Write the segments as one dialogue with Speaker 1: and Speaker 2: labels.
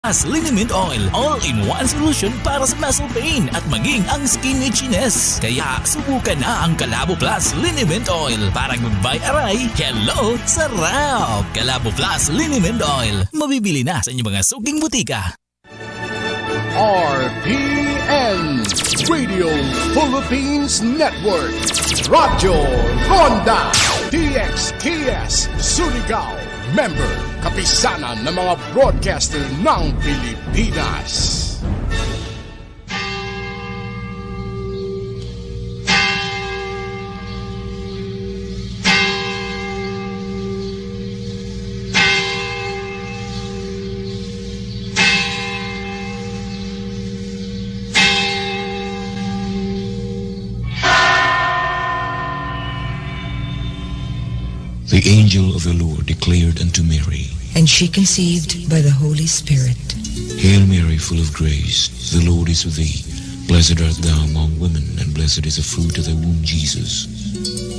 Speaker 1: As liniment oil, all-in-one solution para sa muscle pain at maging ang skin itchiness. Kaya subukan na ang Calabo Plus Liniment Oil para goodbye aray, hello, sarap! Calabo Plus Liniment Oil, mabibili na sa inyong mga suking butika.
Speaker 2: RPN Radio Philippines Network Radyo Ronda DXKS Surigao Member, kapisanan ng mga broadcaster ng Pilipinas.
Speaker 3: The angel of the Lord declared unto Mary,
Speaker 4: and she conceived by the Holy Spirit.
Speaker 3: Hail Mary, full of grace, the Lord is with thee. Blessed art thou among women, and blessed is the fruit of thy womb, Jesus.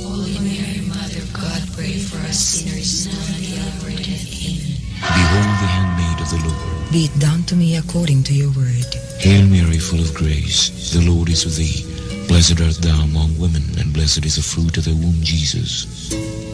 Speaker 4: Holy Mary, Mother of God, pray for us sinners now and at the hour of death. Amen.
Speaker 3: Behold the handmaid of the Lord.
Speaker 4: Be it done to me according to your word.
Speaker 3: Hail Mary, full of grace, the Lord is with thee. Blessed art thou among women, and blessed is the fruit of thy womb, Jesus.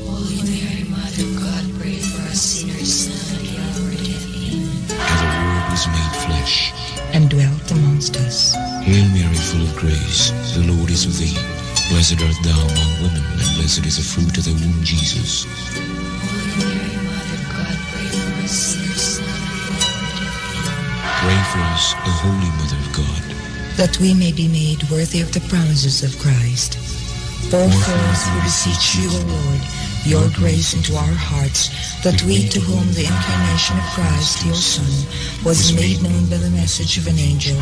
Speaker 4: Holy Mary, Mother of God, pray for us sinners now and at the hour of death. Amen.
Speaker 3: And the Word was made flesh,
Speaker 4: and dwelt amongst us.
Speaker 3: Hail Mary, full of grace, the Lord is with thee. Blessed art thou among women, and blessed is the fruit of thy womb, Jesus.
Speaker 4: Holy Mary, Mother of God, pray for us sinners now and at the hour of death. Amen.
Speaker 3: Pray for us, O Holy Mother of God,
Speaker 4: that we may be made worthy of the promises of Christ. Pour forth, we beseech you, O Lord, your grace into our hearts, that we, to whom the incarnation of Christ, your Son, was made known by the message of an angel,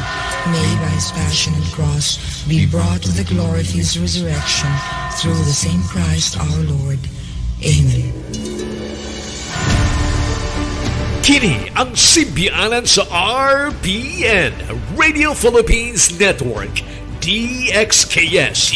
Speaker 4: may by his passion and cross be brought to the glory of his resurrection, through the same Christ our Lord. Amen.
Speaker 5: Kini ang simbiyanan sa RPN Radio Philippines Network DXKS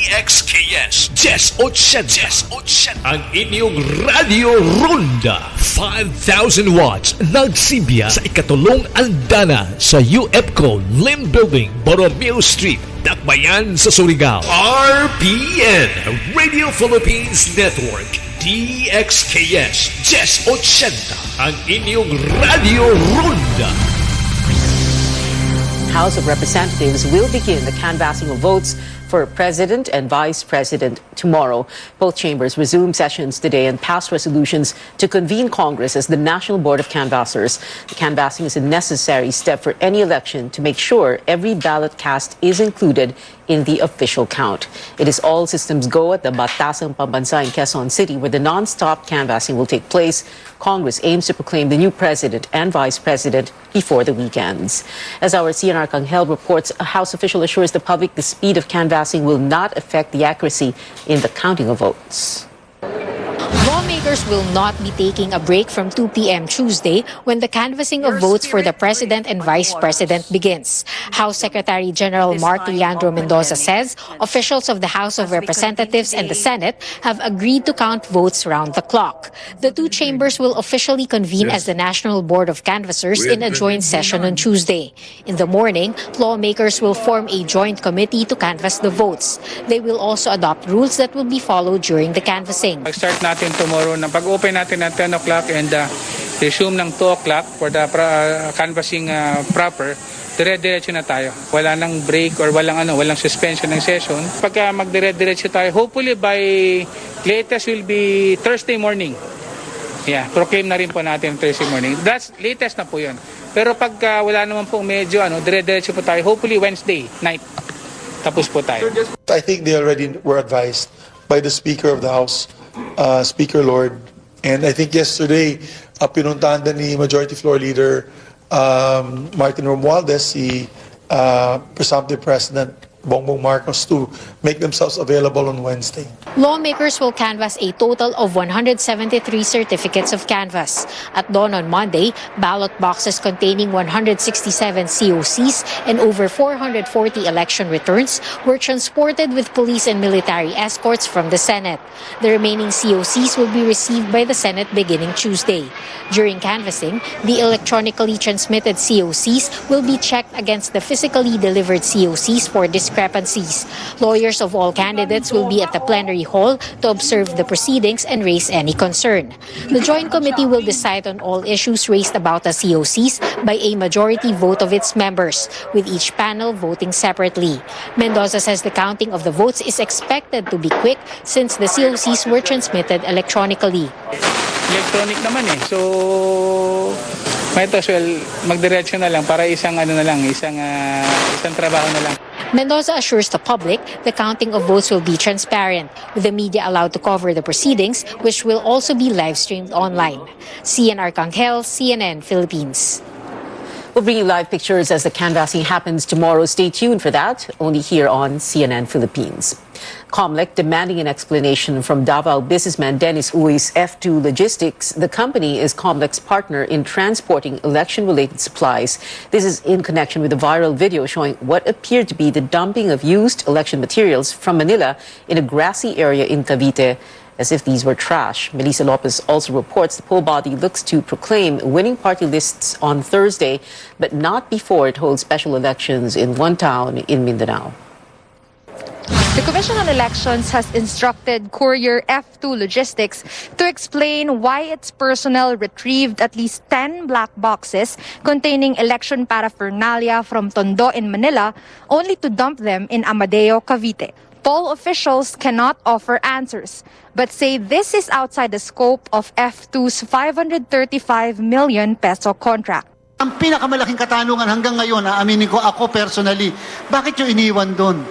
Speaker 5: DXKS 1080 ang inyong Radio Ronda 5,000 watts nagsimbiya sa ikatulong andana sa UFCO Lim Building, Borromeo Street, Dakbayan sa Surigao. RPN Radio Philippines Network DXKS 1080 ang inyong Radio Ronda.
Speaker 6: House of Representatives will begin the canvassing of votes for President and Vice President tomorrow. Both chambers resume sessions today and pass resolutions to convene Congress as the National Board of Canvassers. The canvassing is a necessary step for any election to make sure every ballot cast is included in the official count. It is all systems go at the Batasang Pambansa in Quezon City, where the non-stop canvassing will take place. Congress aims to proclaim the new president and vice president before the weekends. As our CNR Kanghel reports, a House official assures the public the speed of canvassing will not affect the accuracy in the counting of votes.
Speaker 7: Lawmakers will not be taking a break from 2 p.m. Tuesday when the canvassing of votes for the President and Vice President begins. House Secretary General Mark Leandro Mendoza says officials of the House of Representatives and the Senate have agreed to count votes round the clock. The two chambers will officially convene as the National Board of Canvassers in a joint session on Tuesday. In the morning, lawmakers will form a joint committee to canvass the votes. They will also adopt rules that will be followed during the canvassing.
Speaker 8: Start natin tomorrow na pag-open natin at 10 o'clock and resume ng 2 o'clock for the canvassing proper, dire-diretso na tayo. Wala nang break or walang suspension ng session. Pagka magdire-diretso tayo, hopefully by latest will be Thursday morning. Yeah, proclaim na rin po natin Thursday morning. That's latest na po yun. Pero pagka wala naman po medyo dire-diretso po tayo, hopefully Wednesday night. Tapos po tayo.
Speaker 9: I think they already were advised by the Speaker of the House, Speaker Lord. And I think yesterday, pinuntahan din ni Majority Floor Leader Martin Romualdez, si presumptive President Bongbong Marcos to make themselves available on Wednesday.
Speaker 7: Lawmakers will canvass a total of 173 certificates of canvass. At dawn on Monday, ballot boxes containing 167 COCs and over 440 election returns were transported with police and military escorts from the Senate. The remaining COCs will be received by the Senate beginning Tuesday. During canvassing, the electronically transmitted COCs will be checked against the physically delivered COCs for discrepancies. Lawyers of all candidates will be at the plenary hall to observe the proceedings and raise any concern. The Joint Committee will decide on all issues raised about the COCs by a majority vote of its members, with each panel voting separately. Mendoza says the counting of the votes is expected to be quick since the COCs were transmitted electronically.
Speaker 8: Electronic naman eh. So, might as well magdiretso na lang para isang trabaho na lang.
Speaker 7: Mendoza assures the public the counting of votes will be transparent, with the media allowed to cover the proceedings, which will also be live-streamed online. CNR Kanghel, CNN Philippines.
Speaker 6: We'll bring you live pictures as the canvassing happens tomorrow. Stay tuned for that, only here on CNN Philippines. Comlec demanding an explanation from Davao businessman Dennis Uy's F2 Logistics. The company is Comlec's partner in transporting election-related supplies. This is in connection with a viral video showing what appeared to be the dumping of used election materials from Manila in a grassy area in Cavite, as if these were trash. Melissa Lopez also reports the poll body looks to proclaim winning party lists on Thursday, but not before it holds special elections in one town in Mindanao.
Speaker 10: The Commission on Elections has instructed courier F2 Logistics to explain why its personnel retrieved at least 10 black boxes containing election paraphernalia from Tondo in Manila, only to dump them in Amadeo, Cavite. Poll officials cannot offer answers, but say this is outside the scope of F2's 535 million peso contract.
Speaker 11: Ang pinakamalaking katanungan hanggang ngayon, aaminin ko ako personally, bakit yung iniwan doon?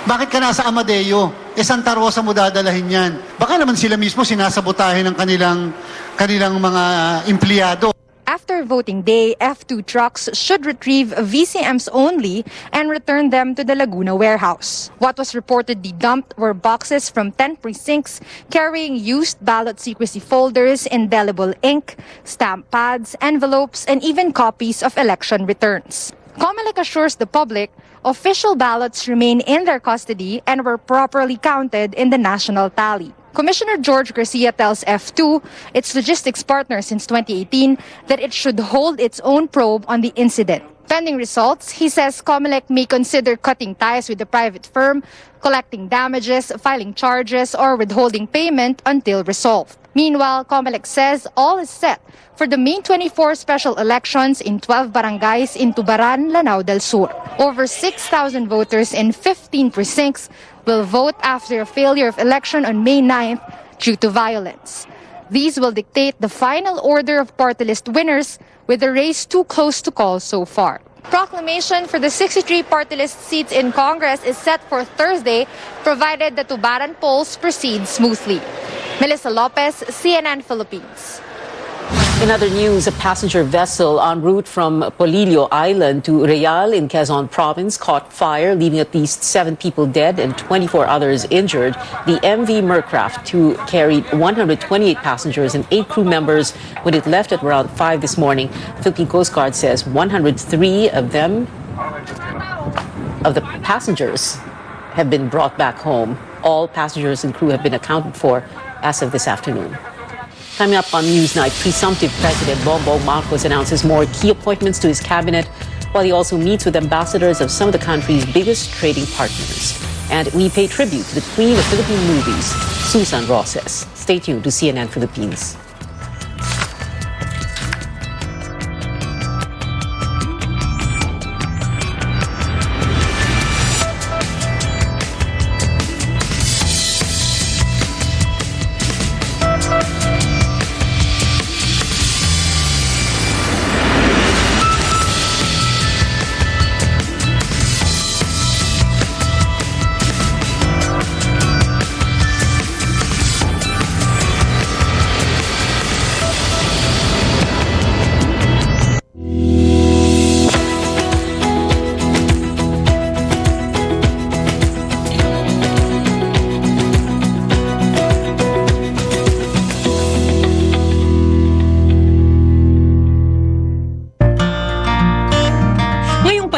Speaker 11: Bakit ka nasa Amadeo? Santa Rosa mo dadalahin yan. Baka naman sila mismo sinasabotahe ng kanilang mga empleyado.
Speaker 10: After voting day, F2 trucks should retrieve VCMs only and return them to the Laguna warehouse. What was reportedly dumped were boxes from 10 precincts carrying used ballot secrecy folders, indelible ink, stamp pads, envelopes, and even copies of election returns. Comelec assures the public official ballots remain in their custody and were properly counted in the national tally. Commissioner George Garcia tells F2, its logistics partner since 2018, that it should hold its own probe on the incident. Pending results, he says Comelec may consider cutting ties with the private firm, collecting damages, filing charges, or withholding payment until resolved. Meanwhile, Comelec says all is set for the May 24 special elections in 12 barangays in Tubaran, Lanao del Sur. Over 6,000 voters in 15 precincts will vote after a failure of election on May 9th due to violence. These will dictate the final order of party list winners, with the race too close to call so far. Proclamation for the 63 party list seats in Congress is set for Thursday, provided the Tubaran polls proceed smoothly. Melissa Lopez, CNN Philippines.
Speaker 6: In other news, a passenger vessel en route from Polillo Island to Real in Quezon Province caught fire, leaving at least 7 people dead and 24 others injured. The MV Mercraft carried 128 passengers and 8 crew members when it left at around 5 this morning. The Philippine Coast Guard says 103 of the passengers have been brought back home. All passengers and crew have been accounted for as of this afternoon. Coming up on Newsnight, presumptive President Bongbong Marcos announces more key appointments to his cabinet, while he also meets with ambassadors of some of the country's biggest trading partners. And we pay tribute to the queen of Philippine movies, Susan Roses. Stay tuned to CNN Philippines.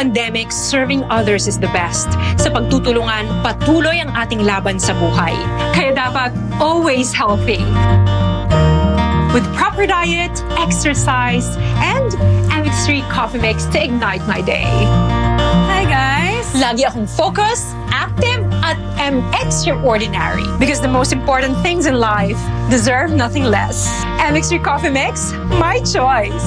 Speaker 12: pandemic, serving others is the best. Sa pagtutulungan, patuloy ang ating laban sa buhay. Kaya dapat always healthy. With proper diet, exercise, and MX3 coffee mix to ignite my day. Hi guys! Lagi akong focus, active, at extraordinary. Because the most important things in life deserve nothing less. MX3 coffee mix, my choice.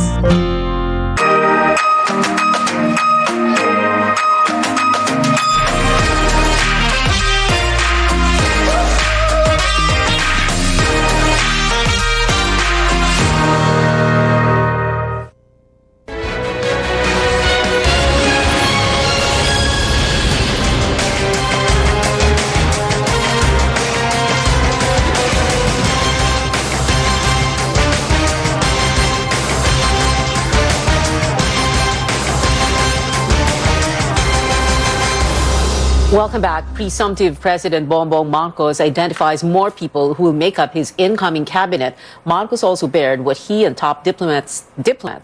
Speaker 6: Welcome back. Presumptive President Bongbong Marcos identifies more people who will make up his incoming cabinet. Marcos also bared what he and top diplomats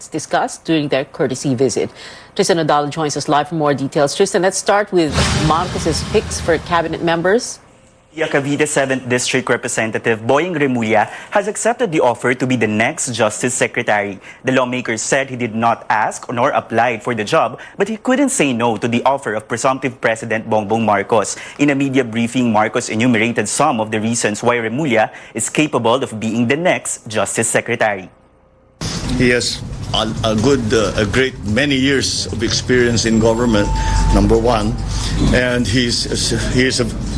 Speaker 6: discussed during their courtesy visit. Tristan Odalo joins us live for more details. Tristan, let's start with Marcos's picks for cabinet members.
Speaker 13: Cavite 7th District Representative Boying Remulla has accepted the offer to be the next Justice Secretary. The lawmaker said he did not ask nor apply for the job, but he couldn't say no to the offer of presumptive President Bongbong Marcos. In a media briefing, Marcos enumerated some of the reasons why Remulla is capable of being the next Justice Secretary.
Speaker 14: He has a great many years of experience in government, number one, and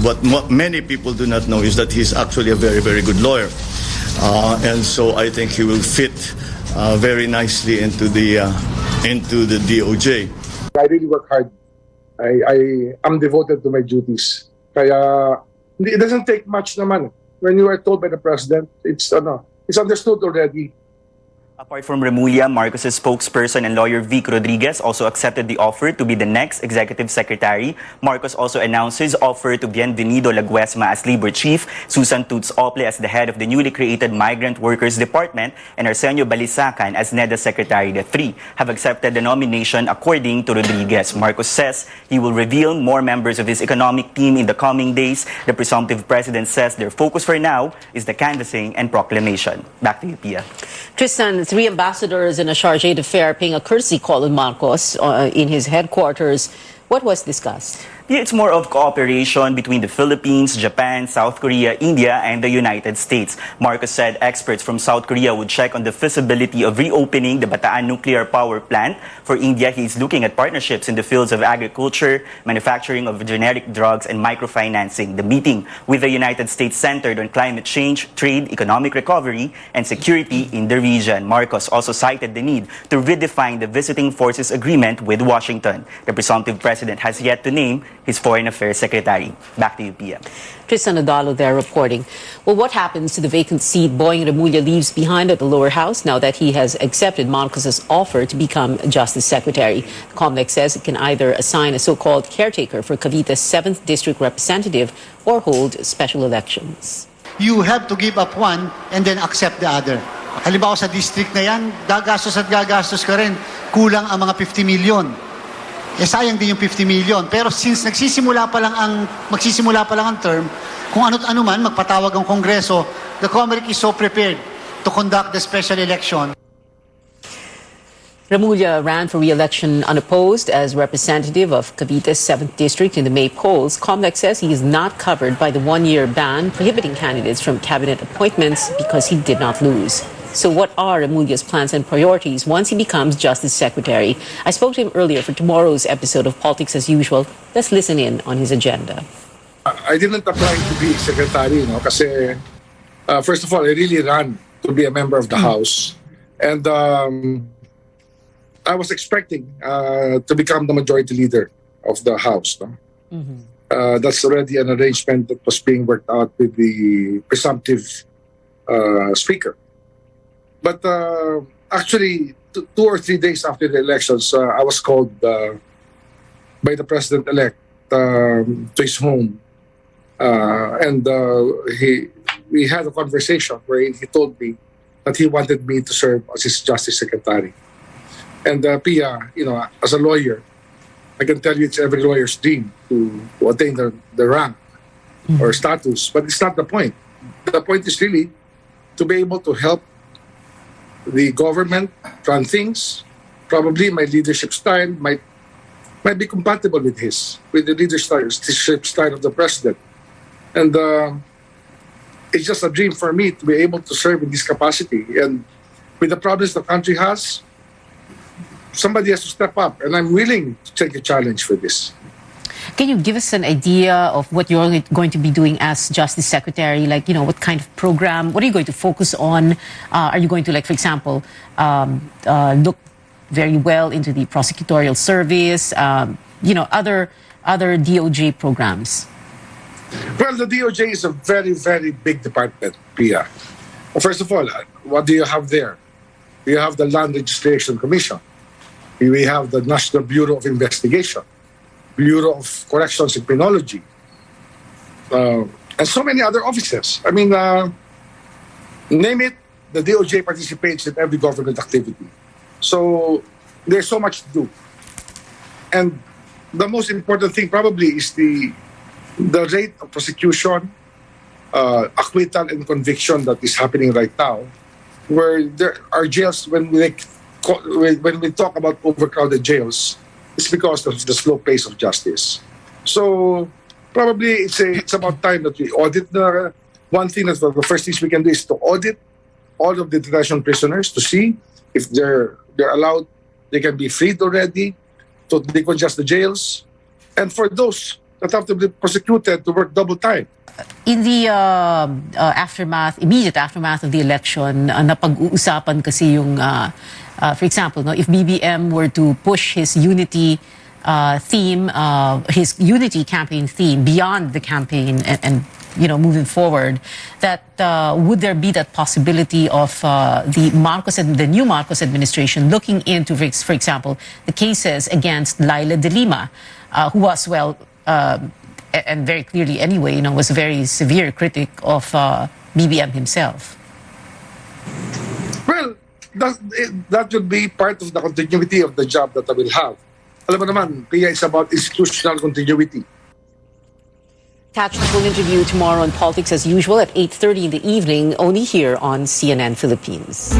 Speaker 14: what many people do not know is that he's actually a very, very good lawyer, and so I think he will fit very nicely into the DOJ.
Speaker 15: I really work hard. I am devoted to my duties. Kaya it doesn't take much naman. When you are told by the president, it's understood already.
Speaker 13: Apart from Remulla, Marcos's spokesperson and lawyer Vic Rodriguez also accepted the offer to be the next executive secretary. Marcos also announced his offer to Bienvenido Laguesma as labor chief, Susan Toots Ople as the head of the newly created Migrant Workers Department, and Arsenio Balisacan as NEDA secretary. The three have accepted the nomination according to Rodriguez. Marcos says he will reveal more members of his economic team in the coming days. The presumptive president says their focus for now is the canvassing and proclamation. Back to you, Pia.
Speaker 6: Tristan, 3 ambassadors and a charge d'affaires paying a courtesy call on Marcos in his headquarters. What was discussed?
Speaker 13: Yeah, it's more of cooperation between the Philippines, Japan, South Korea, India, and the United States. Marcos said experts from South Korea would check on the feasibility of reopening the Bataan nuclear power plant. For India, he's looking at partnerships in the fields of agriculture, manufacturing of generic drugs, and microfinancing. The meeting with the United States centered on climate change, trade, economic recovery, and security in the region. Marcos also cited the need to redefine the visiting forces agreement with Washington. The presumptive president has yet to name his Foreign Affairs Secretary. Back to you, Pia.
Speaker 6: Tristan Odalo there reporting. Well, what happens to the vacant seat Boying Remulla leaves behind at the lower house now that he has accepted Marcos's offer to become Justice Secretary? The COMELEC says it can either assign a so-called caretaker for Cavite's 7th District Representative or hold special elections.
Speaker 11: You have to give up one and then accept the other. Halimbawa sa district na yan, gagastos at gagastos ka rin. Kulang ang mga 50 million. Sayang din yung 50 million. Pero since magsisimula pa lang ang term, kung ano't ano man, magpatawag ang Kongreso, the COMELEC is so prepared to conduct the special election.
Speaker 6: Remulla ran for re-election unopposed as representative of Cavite's 7th District in the May polls. COMELEC says he is not covered by the one-year ban prohibiting candidates from cabinet appointments because he did not lose. So what are Remulla's plans and priorities once he becomes Justice Secretary? I spoke to him earlier for tomorrow's episode of Politics as Usual. Let's listen in on his agenda.
Speaker 15: I didn't apply to be secretary, kasi first of all, I really ran to be a member of the House. And I was expecting to become the majority leader of the House. That's already an arrangement that was being worked out with the presumptive speaker. But actually, 2 or 3 days after the elections, I was called by the president-elect to his home. And we had a conversation where he told me that he wanted me to serve as his Justice Secretary. And Pia, as a lawyer, I can tell you it's every lawyer's dream to attain the rank or status, but it's not the point. The point is really to be able to help the government run things. Probably my leadership style might be compatible with the leadership style of the president. And it's just a dream for me to be able to serve in this capacity. And with the problems the country has, somebody has to step up. And I'm willing to take a challenge for this.
Speaker 6: Can you give us an idea of what you're going to be doing as Justice Secretary? Like, what kind of program? What are you going to focus on? Are you going to, like, for example, look very well into the prosecutorial service? Other DOJ programs?
Speaker 15: Well, the DOJ is a very, very big department, Pia. Well, first of all, what do you have there? You have the Land Registration Commission. We have the National Bureau of Investigation, Bureau of Corrections and Criminology, and so many other offices. I mean, name it, the DOJ participates in every government activity. So there's so much to do. And the most important thing probably is the rate of prosecution, acquittal and conviction that is happening right now, where there are jails, when we talk about overcrowded jails, it's because of the slow pace of justice. So probably it's about time that we audit one thing that the first things we can do is to audit all of the detention prisoners to see if they're allowed, they can be freed already, to decongest the jails, and for those that have to be prosecuted to work double time.
Speaker 6: In the immediate aftermath of the election, napag-uusapan kasi yung, for example, if BBM were to push his unity theme, his unity campaign theme beyond the campaign and moving forward, that would there be that possibility of the new Marcos administration looking into, for example, the cases against Laila de Lima, who was, and very clearly anyway, was a very severe critic of BBM himself?
Speaker 15: Well, that would be part of the continuity of the job that I will have. Alam mo naman, Pia, is about institutional continuity.
Speaker 6: Catch the full interview tomorrow on Politics as usual at 8:30 in the evening, only here on CNN Philippines.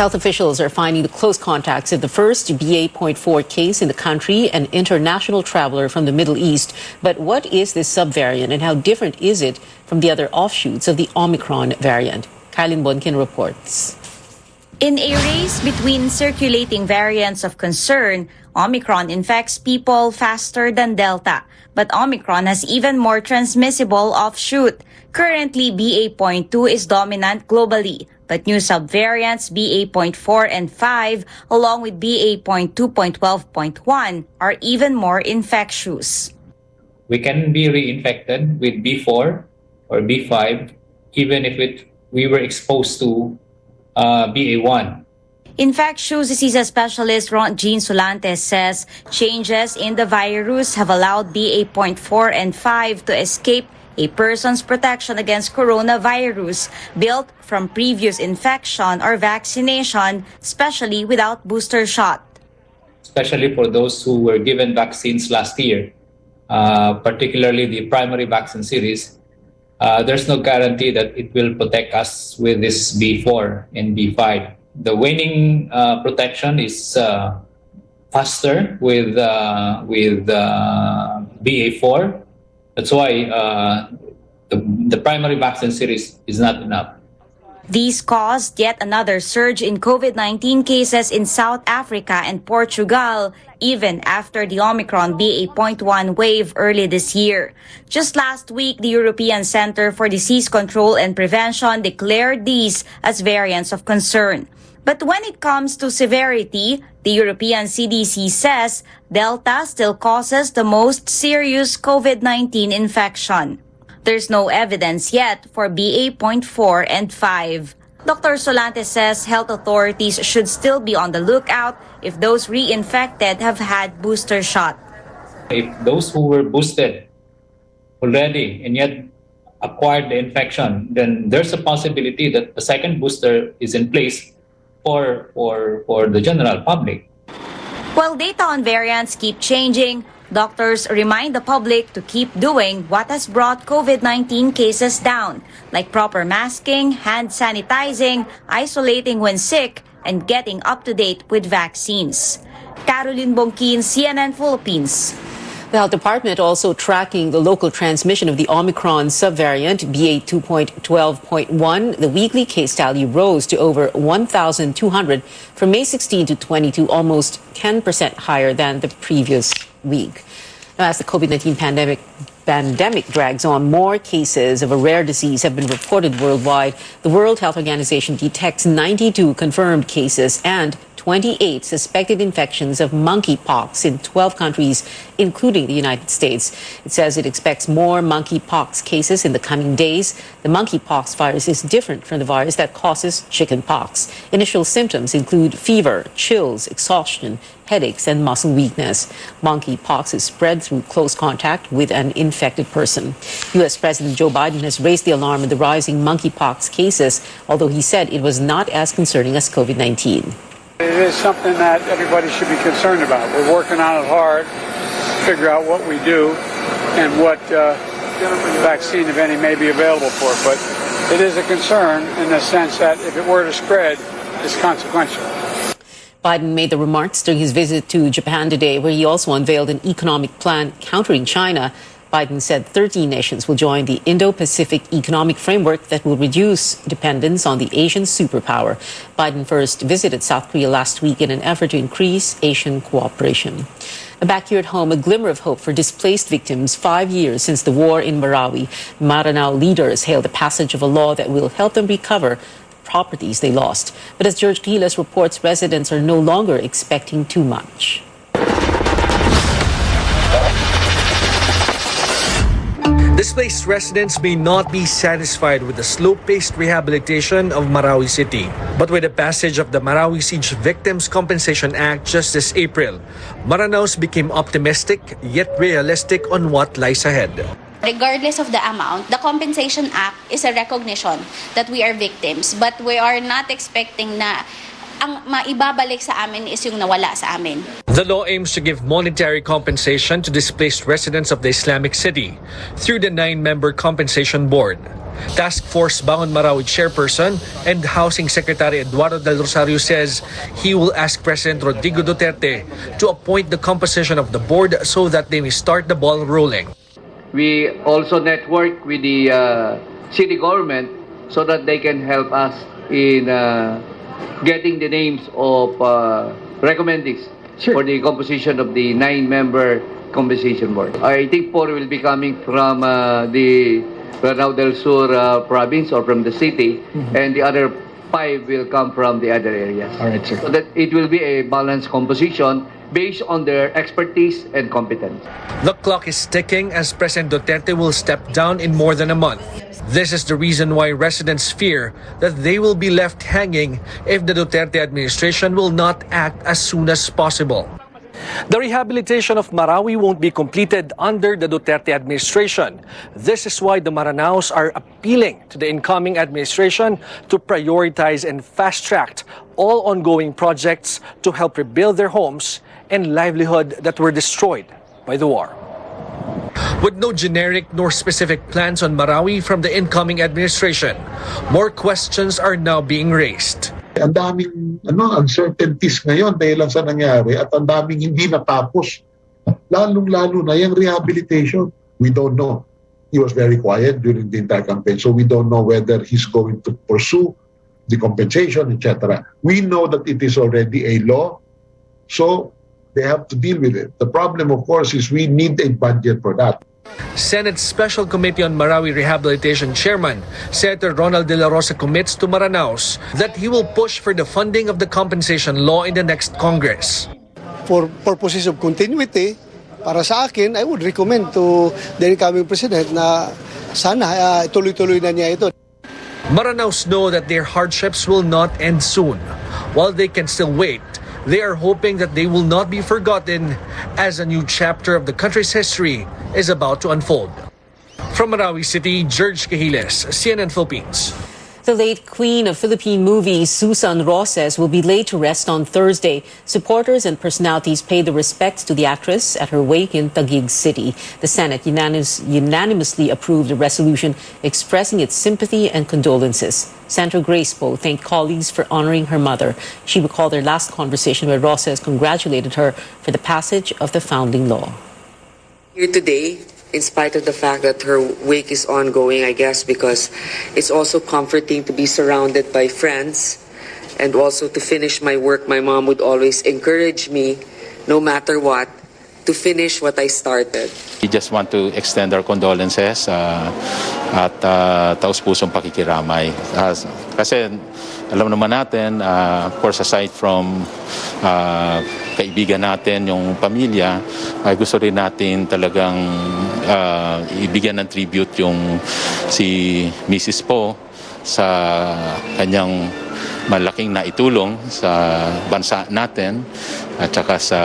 Speaker 6: Health officials are finding the close contacts of the first BA.4 case in the country, an international traveler from the Middle East. But what is this subvariant and how different is it from the other offshoots of the Omicron variant? Kylin Bonkin reports.
Speaker 16: In a race between circulating variants of concern, Omicron infects people faster than Delta. But Omicron has even more transmissible offshoot. Currently, BA.2 is dominant globally. But new subvariants BA.4 and 5, along with BA.2.12.1, are even more infectious.
Speaker 17: We can be reinfected with B4 or B5, even if we were exposed to BA1.
Speaker 16: Infectious diseases specialist Jean Solantes says changes in the virus have allowed BA.4 and 5 to escape a person's protection against coronavirus built from previous infection or vaccination, especially without booster shot.
Speaker 17: Especially for those who were given vaccines last year, particularly the primary vaccine series, there's no guarantee that it will protect us with this B4 and B5. The waning protection is faster with BA4. That's why the primary vaccine series is not enough.
Speaker 16: These caused yet another surge in COVID-19 cases in South Africa and Portugal, even after the Omicron BA.1 wave early this year. Just last week, the European Center for Disease Control and Prevention declared these as variants of concern. But when it comes to severity, the European CDC says Delta still causes the most serious COVID-19 infection. There's no evidence yet for BA.4 and 5. Dr. Solantes says health authorities should still be on the lookout if those reinfected have had booster shot.
Speaker 17: If those who were boosted already and yet acquired the infection, then there's a possibility that the second booster is in place for the general public.
Speaker 16: While data on variants keep changing, doctors remind the public to keep doing what has brought COVID-19 cases down, like proper masking, hand sanitizing, isolating when sick, and getting up to date with vaccines. Caroline Bongkin, CNN Philippines.
Speaker 6: The Health Department also tracking the local transmission of the Omicron subvariant BA.2.12.1. The weekly case tally rose to over 1,200 from May 16 to 22, almost 10% higher than the previous week. Now, as the COVID-19 pandemic drags on, more cases of a rare disease have been reported worldwide. The World Health Organization detects 92 confirmed cases and 28 suspected infections of monkeypox in 12 countries, including the United States. It says it expects more monkeypox cases in the coming days. The monkeypox virus is different from the virus that causes chickenpox. Initial symptoms include fever, chills, exhaustion, headaches, and muscle weakness. Monkeypox is spread through close contact with an infected person. U.S. President Joe Biden has raised the alarm at the rising monkeypox cases, although he said it was not as concerning as COVID-19.
Speaker 18: It is something that everybody should be concerned about. We're working on it hard to figure out what we do and what vaccine, if any, may be available for it. But it is a concern in the sense that if it were to spread, it's consequential.
Speaker 6: Biden made the remarks during his visit to Japan today, where he also unveiled an economic plan countering China. Biden said 13 nations will join the Indo-Pacific Economic Framework that will reduce dependence on the Asian superpower. Biden first visited South Korea last week in an effort to increase Asian cooperation. Back here at home, a glimmer of hope for displaced victims 5 years since the war in Marawi. Maranao leaders hailed the passage of a law that will help them recover properties they lost. But as George Quiles reports, residents are no longer expecting too much.
Speaker 5: Displaced residents may not be satisfied with the slow-paced rehabilitation of Marawi City. But with the passage of the Marawi Siege Victims Compensation Act just this April, Maranaos became optimistic yet realistic on what lies ahead.
Speaker 19: Regardless of the amount, the Compensation Act is a recognition that we are victims, but we are not expecting na ang maibabalik sa amin is yung nawala sa amin.
Speaker 5: The law aims to give monetary compensation to displaced residents of the Islamic City through the 9-member Compensation Board. Task Force Bangon Marawi Chairperson and Housing Secretary Eduardo Del Rosario says he will ask President Rodrigo Duterte to appoint the composition of the board so that they may start the ball rolling.
Speaker 20: We also network with the city government so that they can help us in getting the names of recommendings for the composition of the 9-member compensation board. I think 4 will be coming from the Lanao del Sur province or from the city, and the other 5 will come from the other areas.
Speaker 5: All right, sir.
Speaker 20: So that it will be a balanced composition based on their expertise and competence.
Speaker 5: The clock is ticking as President Duterte will step down in more than a month. This is the reason why residents fear that they will be left hanging if the Duterte administration will not act as soon as possible. The rehabilitation of Marawi won't be completed under the Duterte administration. This is why the Maranaos are appealing to the incoming administration to prioritize and fast-track all ongoing projects to help rebuild their homes and livelihood that were destroyed by the war. With no generic nor specific plans on Marawi from the incoming administration, more questions are now being raised.
Speaker 21: Ang daming uncertainties ngayon dahil lang sa nangyari at ang daming hindi natapos. Lalong-lalo na yung rehabilitation. We don't know. He was very quiet during the entire campaign, so we don't know whether he's going to pursue the compensation, etc. We know that it is already a law, so they have to deal with it. The problem, of course, is we need a budget for that.
Speaker 5: Senate Special Committee on Marawi Rehabilitation Chairman Senator Ronald De La Rosa commits to Maranaos that he will push for the funding of the compensation law in the next Congress.
Speaker 22: For purposes of continuity, para sa akin, I would recommend to the incoming President na sana tuloy-tuloy na niya ito.
Speaker 5: Maranaos know that their hardships will not end soon. While they can still wait, they are hoping that they will not be forgotten as a new chapter of the country's history is about to unfold. From Marawi City, George Cahiles, CNN Philippines.
Speaker 6: The late queen of Philippine movies, Susan Roses, will be laid to rest on Thursday. Supporters and personalities paid their respects to the actress at her wake in Taguig City. The Senate unanimously approved a resolution expressing its sympathy and condolences. Senator Grace Poe thanked colleagues for honoring her mother. She recalled their last conversation where Roses congratulated her for the passage of the founding law.
Speaker 1: Here today, in spite of the fact that her wake is ongoing, I guess, because it's also comforting to be surrounded by friends and also to finish my work. My mom would always encourage me, no matter what, to finish what I started.
Speaker 2: We just want to extend our condolences at taus-pusong pakikiramay. Kasi alam naman natin, of course, aside from kaibigan natin, yung pamilya, ay gusto rin natin talagang ibigyan ng tribute yung si Mrs. Po sa kanyang malaking naitulong sa bansa natin at saka sa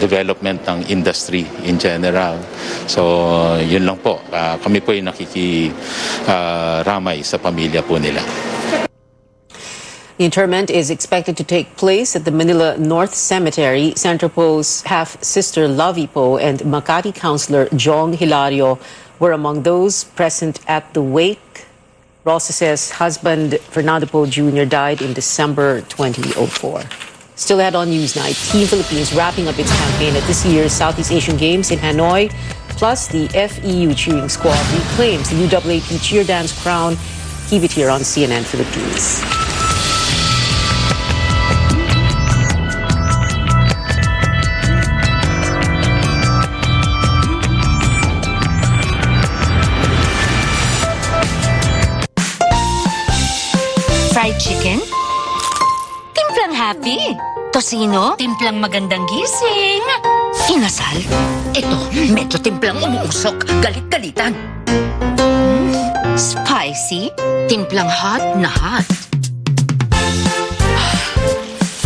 Speaker 2: development ng industry in general. So, yun lang po. Kami po ay nakikiramay sa pamilya po nila.
Speaker 6: The interment is expected to take place at the Manila North Cemetery. Senator Poe's half-sister Lovey Poe and Makati Councilor Jong Hilario were among those present at the wake. Roses' husband, Fernando Poe Jr., died in December 2004. Still ahead on Newsnight, Team Philippines wrapping up its campaign at this year's Southeast Asian Games in Hanoi. Plus, the FEU cheering squad reclaims the UAAP cheer dance crown. Keep it here on CNN Philippines.
Speaker 23: Fried chicken? Timplang happy. Tocino? Timplang magandang gising. Inasal? Ito, medyo timplang umuusok. Galit-galitan. Spicy? Timplang hot na hot.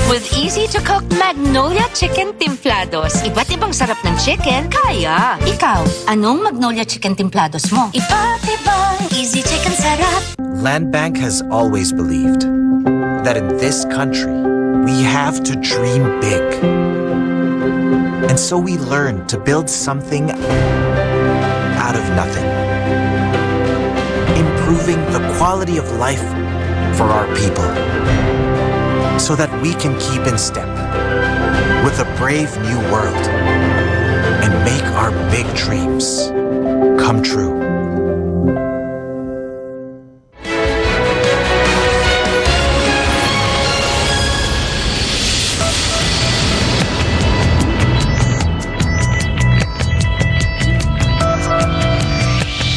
Speaker 23: With easy-to-cook Magnolia Chicken Timplados. Iba't ibang sarap ng chicken, kaya. Ikaw, anong Magnolia Chicken Timplados mo? Iba't ibang easy chicken sarap.
Speaker 24: Land Bank has always believed that in this country, we have to dream big. And so we learned to build something out of nothing. Improving the quality of life for our people. So that we can keep in step with a brave new world and make our big dreams come true.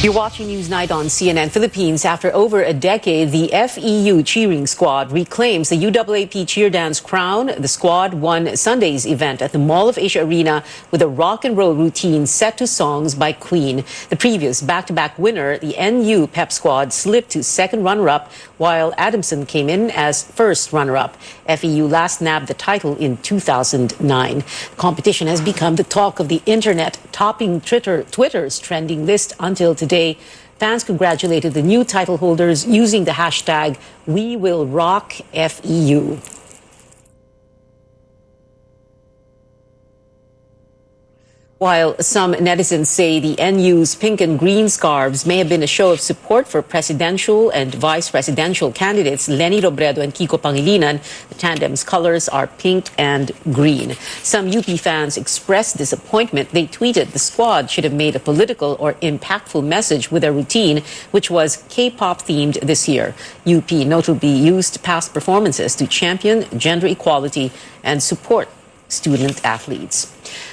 Speaker 6: You're watching Newsnight on CNN Philippines. After over a decade, the FEU cheering squad reclaims the UAAP cheer dance crown. The squad won Sunday's event at the Mall of Asia Arena with a rock and roll routine set to songs by Queen. The previous back-to-back winner, the NU Pep squad, slipped to second runner-up, while Adamson came in as first runner-up. FEU last nabbed the title in 2009. The competition has become the talk of the internet, topping Twitter's trending list until today. Fans congratulated the new title holders using the hashtag #WeWillRockFEU. While some netizens say the NU's pink and green scarves may have been a show of support for presidential and vice presidential candidates Leni Robredo and Kiko Pangilinan, the tandem's colors are pink and green. Some UP fans expressed disappointment. They tweeted the squad should have made a political or impactful message with their routine, which was K-pop themed this year. UP notably used past performances to champion gender equality and support student athletes.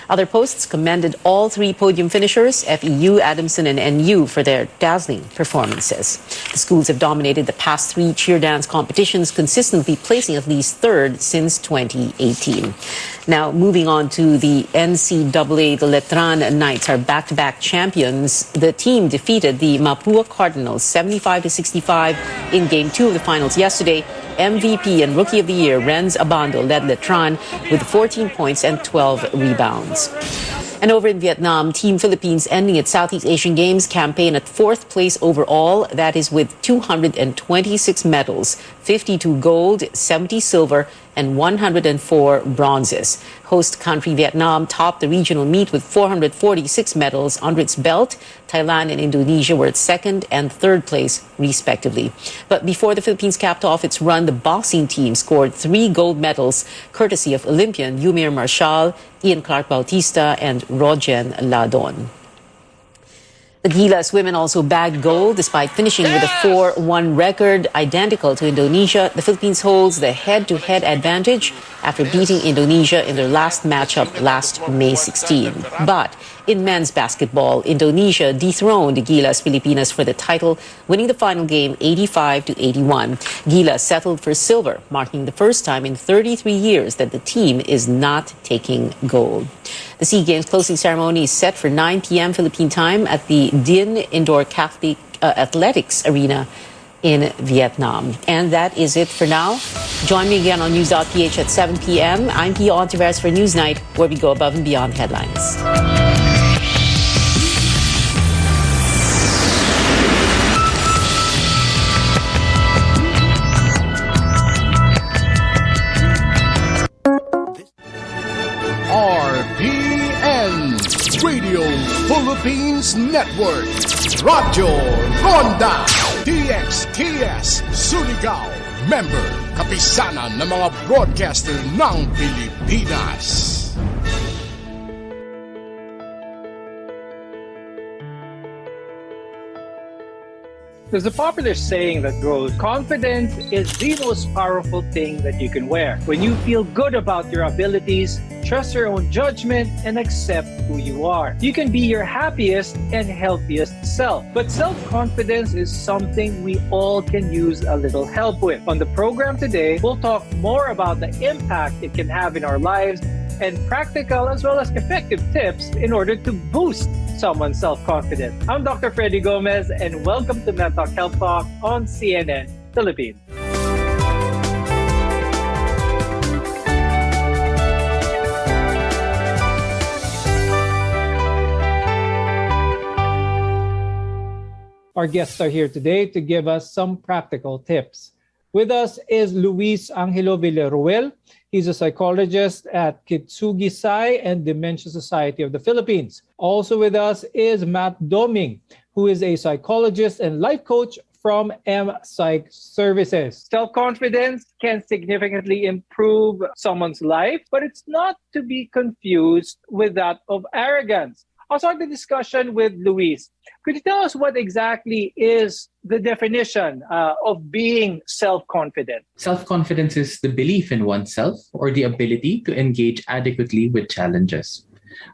Speaker 6: Other posts commended all three podium finishers, FEU, Adamson, and NU, for their dazzling performances. The schools have dominated the past three cheer dance competitions, consistently placing at least third since 2018. Now, moving on to the NCAA, the Letran Knights are back-to-back champions. The team defeated the Mapua Cardinals 75-65 in Game 2 of the finals yesterday. MVP and Rookie of the Year Renz Abando led Letran with 14 points and 12 rebounds. And over in Vietnam, Team Philippines ending its Southeast Asian Games campaign at 4th place overall. That is with 226 medals, 52 gold, 70 silver, and 104 bronzes. Host country Vietnam topped the regional meet with 446 medals under its belt. Thailand and Indonesia were at 2nd and 3rd place, respectively. But before the Philippines capped off its run, the boxing team scored 3 gold medals, courtesy of Olympian Yumir Marshall, Ian Clark Bautista, and Rogen Ladon. The Gilas women also bagged gold despite finishing with a 4-1 record identical to Indonesia. The Philippines holds the head-to-head advantage after beating Indonesia in their last matchup last May 16. But in men's basketball, Indonesia dethroned Gilas Pilipinas for the title, winning the final game 85-81. Gilas settled for silver, marking the first time in 33 years that the team is not taking gold. The SEA Games closing ceremony is set for 9 p.m. Philippine time at the Dinh Indoor Catholic Athletics Arena in Vietnam. And that is it for now. Join me again on News.ph at 7 p.m. I'm Pia Ontiveros for Newsnight, where we go above and beyond headlines.
Speaker 3: RPN Radio Philippines Network, Radyo Ronda DXKS Surigao, member kapisanan ng mga broadcaster ng Pilipinas.
Speaker 4: There's a popular saying that goes, confidence is the most powerful thing that you can wear. When you feel good about your abilities, trust your own judgment, and accept who you are, you can be your happiest and healthiest self. But self-confidence is something we all can use a little help with. On the program today, we'll talk more about the impact it can have in our lives and practical as well as effective tips in order to boost someone's self-confidence. I'm Dr. Freddy Gomez, and welcome to Mental Health Talk on CNN Philippines. Our guests are here today to give us some practical tips. With us is Luis Angelo Villaruel. He's a psychologist at Kitsugi Sai and Dementia Society of the Philippines. Also with us is Matt Doming, who is a psychologist and life coach from M Psych Services. Self-confidence can significantly improve someone's life, but it's not to be confused with that of arrogance. I'll start the discussion with Luis. Could you tell us what exactly is the definition of being self-confident?
Speaker 8: Self-confidence is the belief in oneself or the ability to engage adequately with challenges.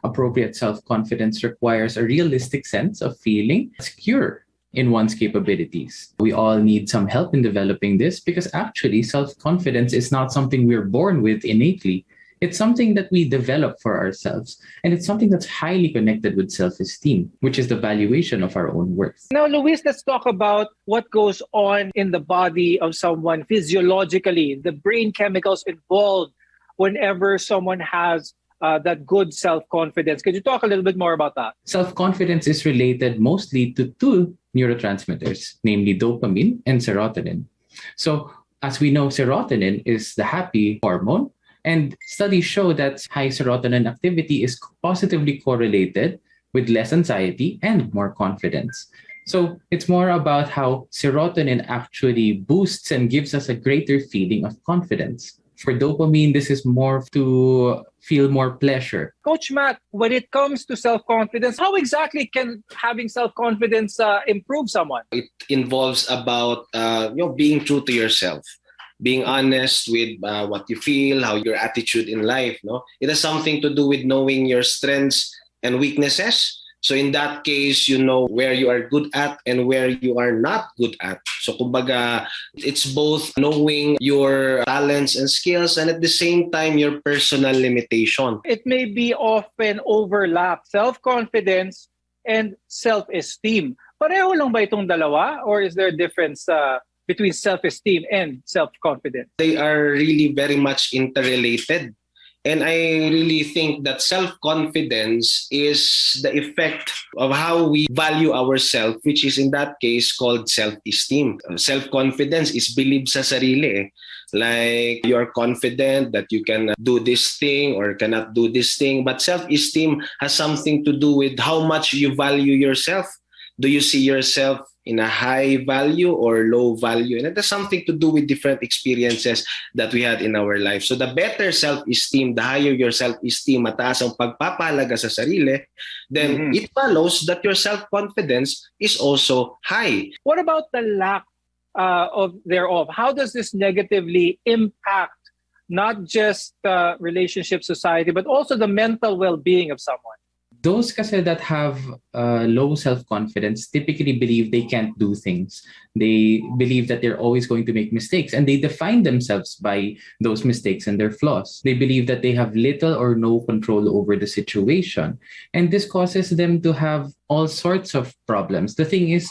Speaker 8: Appropriate self-confidence requires a realistic sense of feeling secure in one's capabilities. We all need some help in developing this because actually self-confidence is not something we're born with innately. It's something that we develop for ourselves, and it's something that's highly connected with self-esteem, which is the valuation of our own worth.
Speaker 4: Now, Luis, let's talk about what goes on in the body of someone physiologically, the brain chemicals involved whenever someone has that good self-confidence. Could you talk a little bit more about that?
Speaker 8: Self-confidence is related mostly to two neurotransmitters, namely dopamine and serotonin. So, as we know, serotonin is the happy hormone. And studies show that high serotonin activity is positively correlated with less anxiety and more confidence. So it's more about how serotonin actually boosts and gives us a greater feeling of confidence. For dopamine, this is more to feel more pleasure.
Speaker 4: Coach Matt, when it comes to self-confidence, how exactly can having self-confidence improve someone?
Speaker 9: It involves about being true to yourself. Being honest with what you feel, how your attitude in life. No, it has something to do with knowing your strengths and weaknesses. So in that case, you know where you are good at and where you are not good at. So kumbaga, it's both knowing your talents and skills and at the same time your personal limitation.
Speaker 4: It may be often overlap, self-confidence and self-esteem. Pareho lang ba itong dalawa, or is there a difference between self-esteem and self-confidence?
Speaker 9: They are really very much interrelated. And I really think that self-confidence is the effect of how we value ourselves, which is in that case called self-esteem. Self-confidence is believe sa sarili. Like you're confident that you can do this thing or cannot do this thing. But self-esteem has something to do with how much you value yourself. Do you see yourself in a high value or low value? And it has something to do with different experiences that we had in our life. So the better self-esteem, the higher your self-esteem, mataas ang pagpapahalaga sa sarili, then it follows that your self-confidence is also high.
Speaker 4: What about the lack thereof? How does this negatively impact not just relationship, society, but also the mental well-being of someone?
Speaker 8: Those kasi that have low self-confidence typically believe they can't do things. They believe that they're always going to make mistakes, and they define themselves by those mistakes and their flaws. They believe that they have little or no control over the situation, and this causes them to have all sorts of problems. The thing is,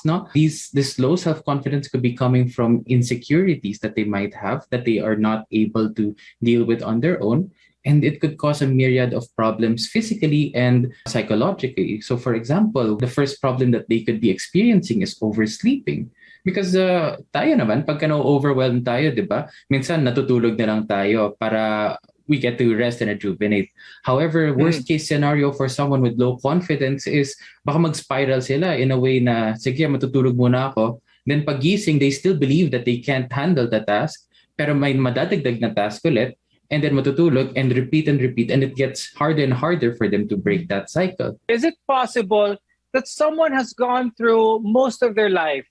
Speaker 8: this low self-confidence could be coming from insecurities that they might have that they are not able to deal with on their own. And it could cause a myriad of problems physically and psychologically. So for example, the first problem that they could be experiencing is oversleeping. Because tayo naman, pagka na-overwhelmed tayo, di ba? Minsan natutulog na lang tayo para we get to rest and rejuvenate. However, worst case scenario for someone with low confidence is baka mag-spiral sila in a way na, sige, matutulog muna ako. Then pagising, they still believe that they can't handle the task, pero may madadagdag na task ulit. And then matutulog and repeat, and it gets harder and harder for them to break that cycle.
Speaker 4: Is it possible that someone has gone through most of their life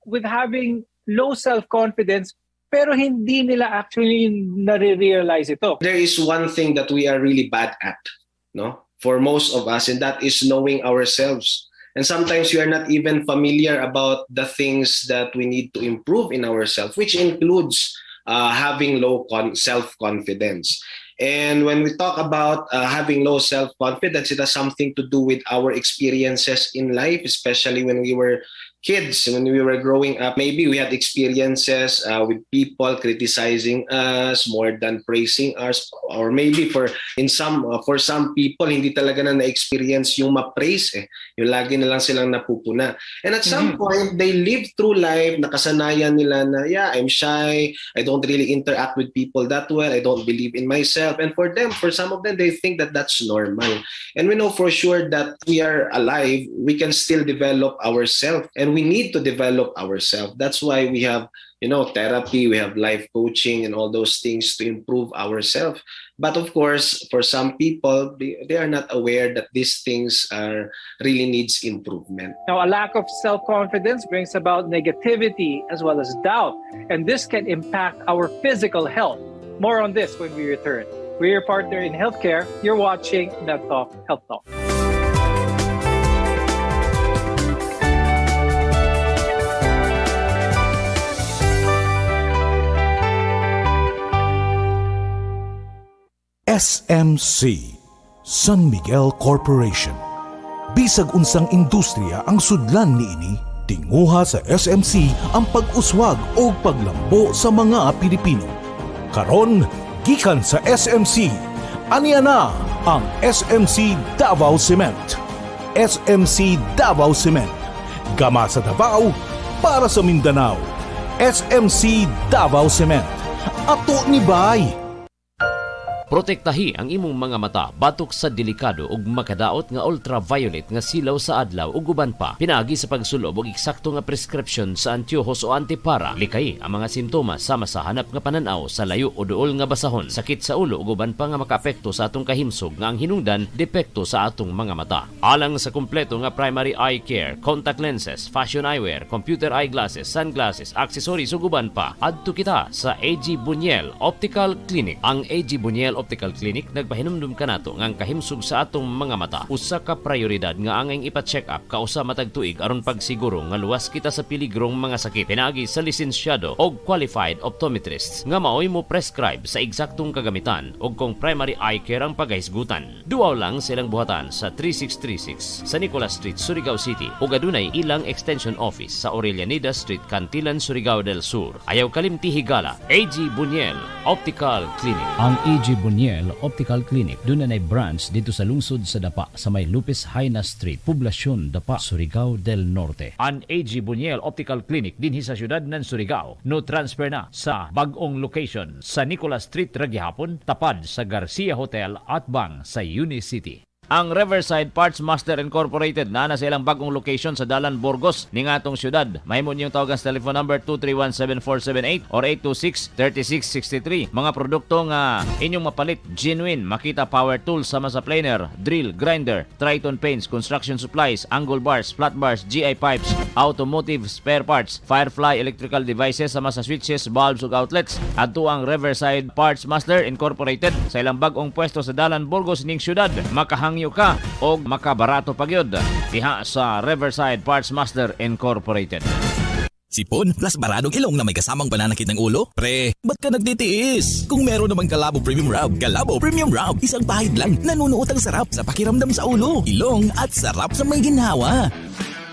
Speaker 4: with having low self-confidence pero hindi nila actually nare-realize ito?
Speaker 9: There is one thing that we are really bad at, no? For most of us, and that is knowing ourselves. And sometimes we are not even familiar about the things that we need to improve in ourselves, which includes having low self-confidence. And when we talk about having low self-confidence, it has something to do with our experiences in life, especially when we were kids, when we were growing up. Maybe we had experiences with people criticizing us more than praising us, or maybe for some people hindi talaga na experience yung ma-praise yung lagi na lang silang napupuna. And at some point they live through life, nakasanayan nila na I'm shy, I don't really interact with people that well, I don't believe in myself. And for some of them, they think that that's normal. And we know for sure that we are alive, we can still develop ourselves. And we need to develop ourselves. That's why we have, therapy, we have life coaching and all those things to improve ourselves. But of course, for some people, they are not aware that these things really needs improvement.
Speaker 4: Now, a lack of self-confidence brings about negativity as well as doubt, and this can impact our physical health. More on this when we return. We're your partner in healthcare. You're watching MedTalk Health Talk.
Speaker 7: SMC, San Miguel Corporation. Bisag unsang industriya ang sudlan niini, tinguha sa SMC ang pag-uswag o paglambo sa mga Pilipino. Karon, gikan sa SMC, aniya na ang SMC Davao Cement. SMC Davao Cement, gama sa Davao para sa Mindanao. SMC Davao Cement, ato ni Bay.
Speaker 10: Protektahi ang imong mga mata batok sa delikado ug makadaot nga ultraviolet nga silaw sa adlaw ug uban pa. Pinaagi sa pagsulob og eksakto nga prescription sa antiyohos o antipara. Likay ang mga simptomas sama sa hanap nga pananaw sa layo o duol nga basahon, sakit sa ulo ug uban pa nga makaapekto sa atong kahimsog nga ang hinungdan depekto sa atong mga mata. Alang sa kumpleto nga primary eye care, contact lenses, fashion eyewear, computer eyeglasses, sunglasses, accessories ug uban pa, adto kita sa AG Buñuel Optical Clinic. Ang AG Buñuel Optical Clinic nagpahinumdum kanato nga ang kahimsog sa atong mga mata usa ka prioridad nga angay ipa-check up kausa matag tuig aron pagsiguro nga luwas kita sa piligrong mga sakit. Pinaagi sa lisensyado og qualified optometrists nga maoy mo prescribe sa eksaktong kagamitan ug kung primary eye care ang pagahisgutan. Duaw lang silang buhatan sa 3636 sa Nicolas Street, Surigao City ug adunay ilang extension office sa Aurelianida Street, Cantilan, Surigao del Sur. Ayaw kalimti higala, AG Buñuel Optical Clinic.
Speaker 12: Ang AG
Speaker 10: Buniel Optical Clinic. Doon na branch dito sa lungsod sa Dapa sa may Lupis Haina Street, Poblasyon Dapa, Surigao del Norte. Ang AG Buniel Optical Clinic dinhi sa syudad ng Surigao. No transfer na sa bagong location sa Nicolas Street, Ragyahapon, tapad sa Garcia Hotel at Bang sa Unicity. Ang Riverside Parts Master Incorporated na sa ilang bagong location sa Dalan, Burgos ning atong syudad. Mahimo niyong tawagan sa telephone number 231-7478 or 826-3663. Mga produkto nga inyong mapalit, genuine Makita Power Tools sama sa planer, drill, grinder, Triton Paints, construction supplies, angle bars, flat bars, GI pipes, automotive spare parts, Firefly electrical devices sama sa switches, bulbs ug outlets. Adto ang Riverside Parts Master Incorporated sa ilang bagong pwesto sa Dalan, Burgos ning syudad. Makahangyo ka o makabarato pagyod diha sa Riverside Parts Master Incorporated.
Speaker 11: Sipon plus baradong ilong na may kasamang pananakit ng ulo? Pre, ba't ka nagtitiis? Kung meron namang Calabo Premium Rub, Calabo Premium Rub, isang pahid lang, nanunuot ang sarap sa pakiramdam sa ulo, ilong at sarap sa may ginhawa.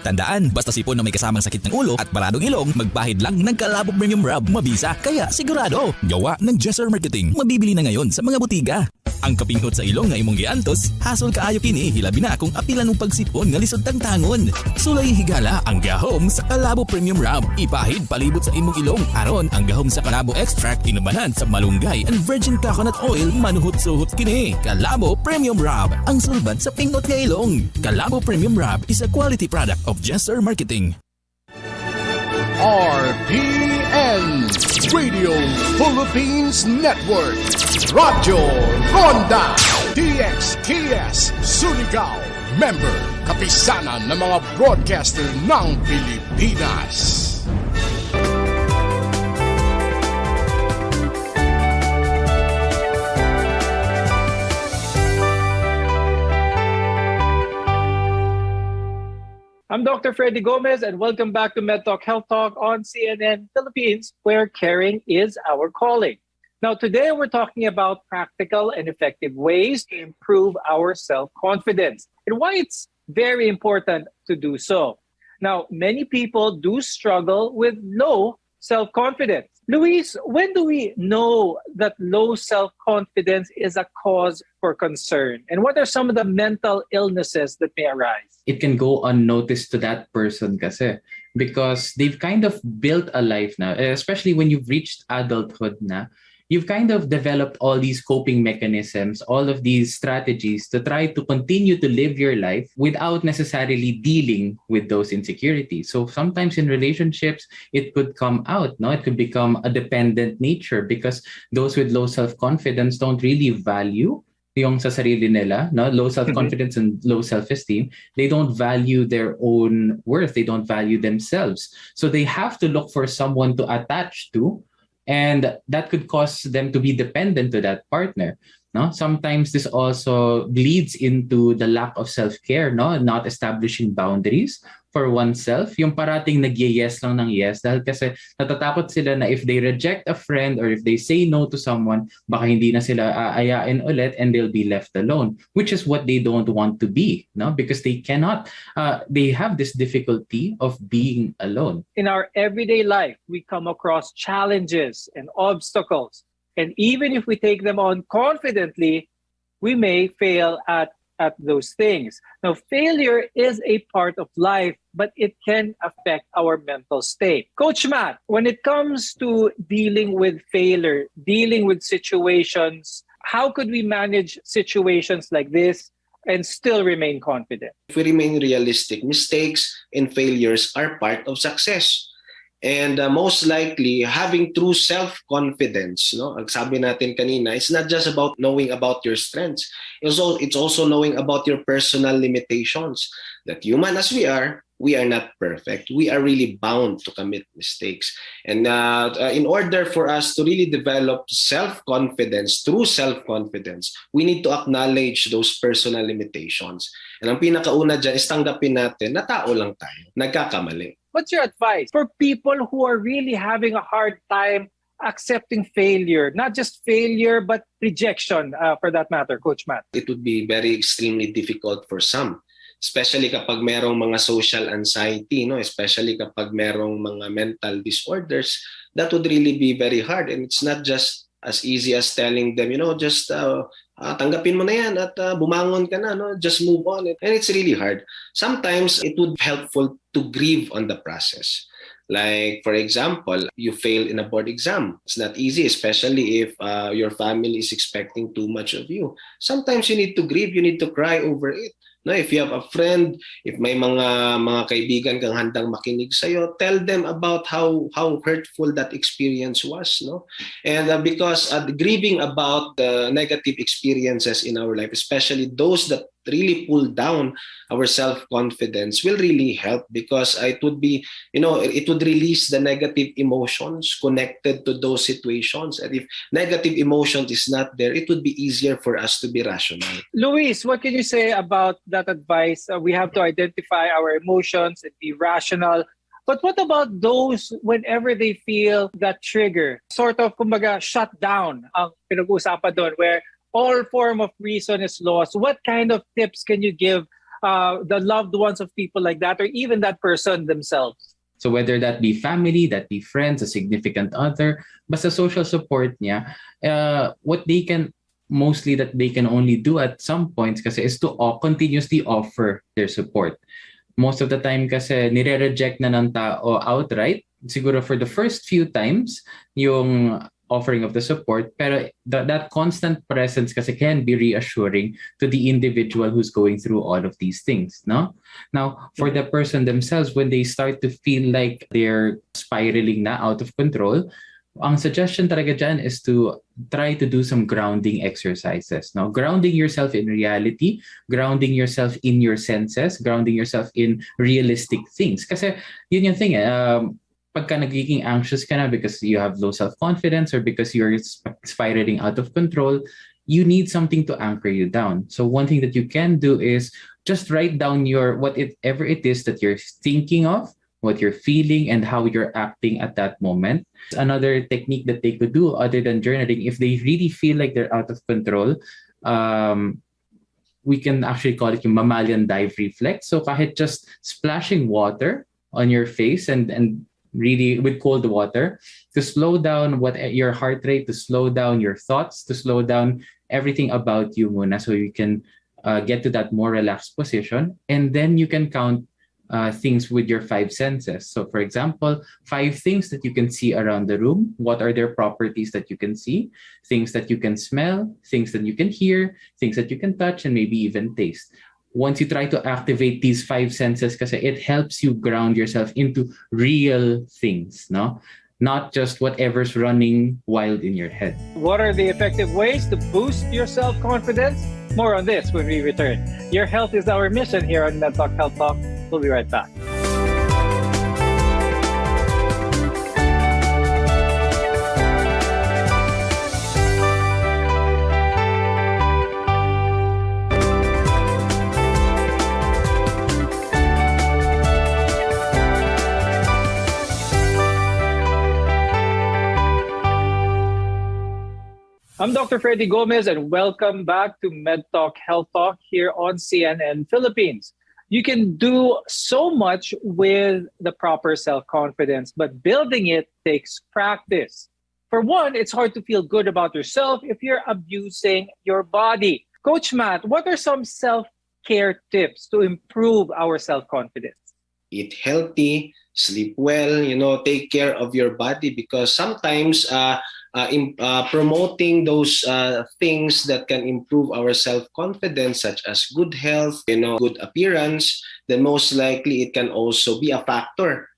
Speaker 11: Tandaan, basta sipon na may kasamang sakit ng ulo at baradong ilong, magpahid lang ng Calabo Premium Rub. Mabisa, kaya sigurado. Gawa ng Jesser Marketing. Mabibili na ngayon sa mga butiga. Ang kapinghot sa ilong nga imong giantos, hasol kaayo kini, hilabi na kung apilan ng pagsipon nga lisod tangtangon. Sulay higala ang gahom sa Calabo Premium Rub. Ipahid palibot sa imong ilong aron ang gahom sa Calabo Extract inubanan sa malunggay and virgin coconut oil manuhot-suhot kini. Calabo Premium Rub, ang sulbad sa pinghot nga ilong. Calabo Premium Rub is a quality product of Jesser Marketing.
Speaker 3: RPN Radio Philippines Network Radyo Ronda DXKS Surigao, member kapisanan ng mga broadcaster ng Pilipinas.
Speaker 4: I'm Dr. Freddy Gomez, and welcome back to MedTalk Health Talk on CNN Philippines, where caring is our calling. Now, today we're talking about practical and effective ways to improve our self-confidence and why it's very important to do so. Now, many people do struggle with low self-confidence. Luis, when do we know that low self-confidence is a cause for concern? And what are some of the mental illnesses that may arise?
Speaker 8: It can go unnoticed to that person kasi because they've kind of built a life now, especially when you've reached adulthood na, you've kind of developed all these coping mechanisms, all of these strategies to try to continue to live your life without necessarily dealing with those insecurities. So sometimes in relationships, it could come out, no? It could become a dependent nature because those with low self-confidence don't really value yung sa sarili nila, no? Low self-confidence and low self-esteem. They don't value their own worth. They don't value themselves. So they have to look for someone to attach to, and that could cause them to be dependent to that partner. No? Sometimes this also bleeds into the lack of self-care, no? Not establishing boundaries for oneself. Yung parating nag-yes lang ng yes dahil kasi natatakot sila na if they reject a friend or if they say no to someone, baka hindi na sila aayain ulit and they'll be left alone, which is what they don't want to be, no? Because they cannot, they have this difficulty of being alone.
Speaker 4: In our everyday life, we come across challenges and obstacles. And even if we take them on confidently, we may fail at those things. Now, failure is a part of life, but it can affect our mental state. Coach Matt, when it comes to dealing with failure, dealing with situations, how could we manage situations like this and still remain confident?
Speaker 9: If we remain realistic, mistakes and failures are part of success. And most likely, having true self-confidence, no? Ang sabi natin kanina, it's not just about knowing about your strengths. It's also knowing about your personal limitations. That human as we are not perfect. We are really bound to commit mistakes. And in order for us to really develop self-confidence, true self-confidence, we need to acknowledge those personal limitations. And ang pinakauna dyan is tanggapin natin na tao lang tayo, nagkakamali.
Speaker 4: What's your advice for people who are really having a hard time accepting failure? Not just failure, but rejection, for that matter, Coach Matt.
Speaker 9: It would be very extremely difficult for some, especially kapag merong mga social anxiety, no? Especially kapag merong mga mental disorders. That would really be very hard. And it's not just as easy as telling them, just tanggapin mo na yan at bumangon ka na, no? Just move on. And it's really hard. Sometimes it would be helpful to grieve on the process. Like, for example, you fail in a board exam. It's not easy, especially if your family is expecting too much of you. Sometimes you need to grieve, you need to cry over it. No, if you have a friend, if may mga kaibigan kang handang makinig sa'yo, tell them about how hurtful that experience was, no? And because grieving about the negative experiences in our life, especially those that really pull down our self-confidence, will really help, because it would be, it would release the negative emotions connected to those situations. And if negative emotions is not there, it would be easier for us to be rational.
Speaker 4: Luis, what can you say about that advice? We have to identify our emotions and be rational. But what about those whenever they feel that trigger? Sort of, kumbaga, shut down ang pinag-uusapan doon, where all form of reason is lost. What kind of tips can you give the loved ones of people like that, or even that person themselves?
Speaker 8: So whether that be family, that be friends, a significant other, basta social support niya, what they can mostly that they can only do at some points kasi is to continuously offer their support. Most of the time kasi nire-reject na ng tao outright. Siguro for the first few times, yung offering of the support, pero that constant presence kasi can be reassuring to the individual who's going through all of these things, no? Now, for the person themselves, when they start to feel like they're spiraling na out of control, ang suggestion talaga dyan is to try to do some grounding exercises, no? Grounding yourself in reality, grounding yourself in your senses, grounding yourself in realistic things. Kasi yun yung thing, pagka nagiging anxious ka na because you have low self-confidence or because you're spiraling out of control, you need something to anchor you down. So one thing that you can do is just write down whatever it is that you're thinking of, what you're feeling, and how you're acting at that moment. Another technique that they could do other than journaling, if they really feel like they're out of control, we can actually call it yung mammalian dive reflex. So kahit just splashing water on your face and really with cold water to slow down your heart rate, to slow down your thoughts, to slow down everything about you muna, so you can get to that more relaxed position. And then you can count things with your 5 senses. So for example, 5 things that you can see around the room. What are their properties that you can see? Things that you can smell, things that you can hear, things that you can touch, and maybe even taste. Once you try to activate these 5 senses, kasi it helps you ground yourself into real things, no? Not just whatever's running wild in your head.
Speaker 4: What are the effective ways to boost your self-confidence? More on this when we return. Your health is our mission here on MedTalk Health Talk. We'll be right back. I'm Dr. Freddy Gomez, and welcome back to MedTalk Health Talk here on CNN Philippines. You can do so much with the proper self-confidence, but building it takes practice. For one, it's hard to feel good about yourself if you're abusing your body. Coach Matt, what are some self-care tips to improve our self-confidence?
Speaker 9: Eat healthy, sleep well, take care of your body, because sometimes promoting those things that can improve our self-confidence, such as good health, good appearance, then most likely it can also be a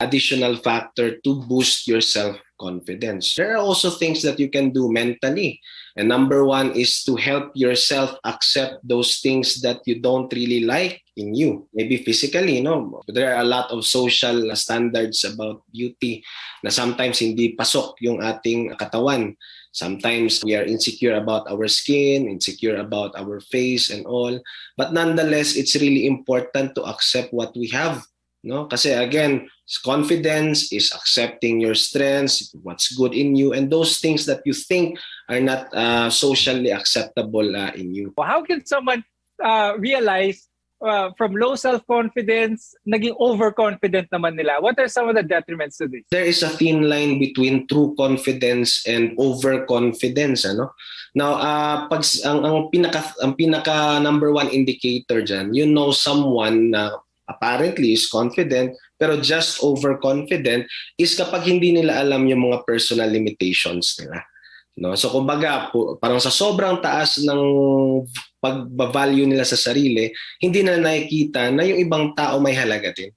Speaker 9: additional factor to boost your self-confidence. There are also things that you can do mentally. And number one is to help yourself accept those things that you don't really like in you. Maybe physically, there are a lot of social standards about beauty na sometimes hindi pasok yung ating katawan. Sometimes we are insecure about our skin, insecure about our face and all. But nonetheless, it's really important to accept what we have. Kasi again, confidence is accepting your strengths, what's good in you, and those things that you think are not socially acceptable in you.
Speaker 4: How can someone realize from low self-confidence, naging overconfident naman nila. What are some of the detriments to this?
Speaker 9: There is a thin line between true confidence and overconfidence, ano? Now, pag ang pinaka number one indicator diyan, you know someone na apparently is confident pero just overconfident is kapag hindi nila alam yung mga personal limitations nila. No? So kumbaga, parang sa sobrang taas ng pag-value nila sa sarili, hindi na nakikita na yung ibang tao may halaga din.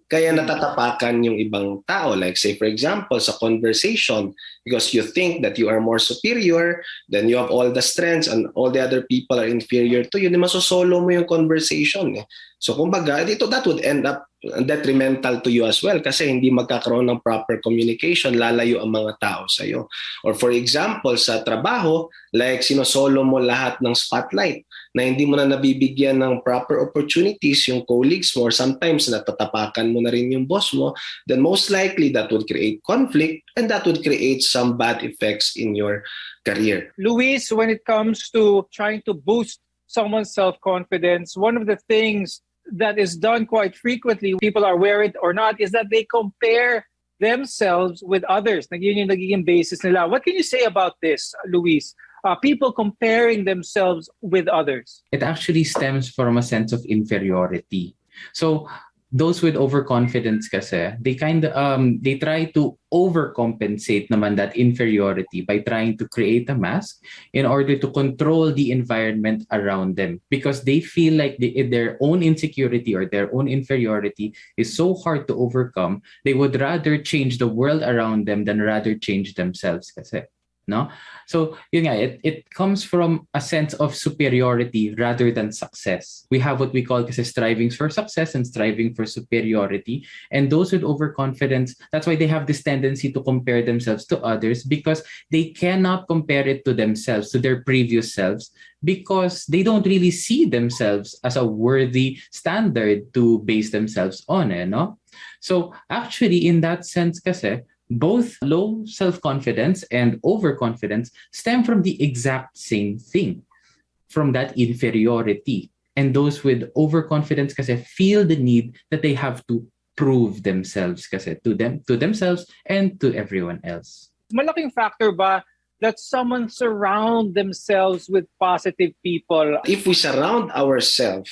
Speaker 9: Kaya natatapakan yung ibang tao. Like say for example, sa conversation, because you think that you are more superior, then you have all the strengths and all the other people are inferior to you, di masosolo mo yung conversation. So kumbaga, that would end up detrimental to you as well kasi hindi magkakaroon ng proper communication, lalayo ang mga tao sa iyo. Or for example, sa trabaho, like sinosolo mo lahat ng spotlight na hindi mo na nabibigyan ng proper opportunities yung colleagues mo or sometimes natatapakan mo na rin yung boss mo, then most likely that would create conflict and that would create some bad effects in your career.
Speaker 4: Luis, when it comes to trying to boost someone's self-confidence, one of the things that is done quite frequently, people are aware it or not, is that they compare themselves with others. Yun yung nagiging basis nila. What can you say about this, Luis? People comparing themselves with others.
Speaker 8: It actually stems from a sense of inferiority. So those with overconfidence kasi, they try to overcompensate naman that inferiority by trying to create a mask in order to control the environment around them because they feel like their own insecurity or their own inferiority is so hard to overcome, they would rather change the world around them than rather change themselves kasi. No? So, yun nga, it comes from a sense of superiority rather than success. We have what we call kasi striving for success and striving for superiority. And those with overconfidence, that's why they have this tendency to compare themselves to others because they cannot compare it to themselves, to their previous selves, because they don't really see themselves as a worthy standard to base themselves on. No? So, actually, in that sense kasi, both low self-confidence and overconfidence stem from the exact same thing, from that inferiority. And those with overconfidence kasi feel the need that they have to prove themselves kasi to themselves and to everyone else.
Speaker 4: Malaking factor ba that someone surround themselves with positive people?
Speaker 9: If we surround ourselves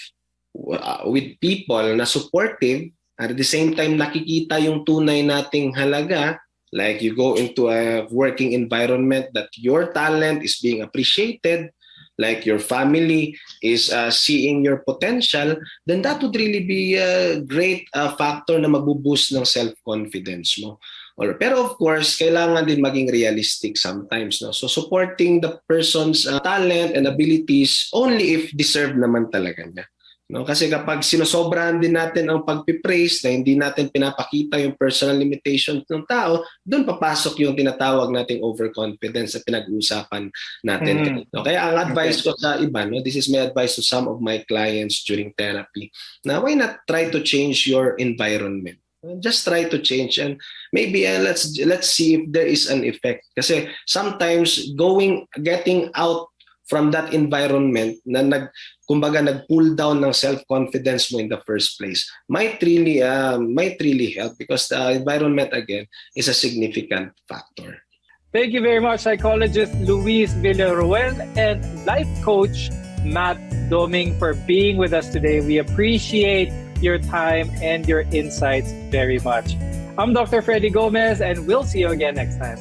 Speaker 9: with people na supportive, at the same time nakikita yung tunay nating halaga, like you go into a working environment that your talent is being appreciated, like your family is seeing your potential, then that would really be a great factor na mag-boost ng self-confidence mo. Pero of course, kailangan din maging realistic sometimes. No? So supporting the person's talent and abilities only if deserved naman talaga niya. No, kasi kapag sinosobrahan din natin ang pagpipraise na hindi natin pinapakita yung personal limitations ng tao, doon papasok yung tinatawag nating overconfidence na pinag-uusapan natin. No, kaya ang advice ko sa iba, no, this is my advice to some of my clients during therapy, na why not try to change your environment? Just try to change and maybe let's see if there is an effect. Kasi sometimes getting out from that environment na nag-pull down ng self-confidence mo in the first place might really help because the environment again is a significant factor.
Speaker 4: Thank you very much, psychologist Luis Villaruel and life coach Matt Doming for being with us today. We appreciate your time and your insights very much. I'm Dr. Freddy Gomez and we'll see you again next time.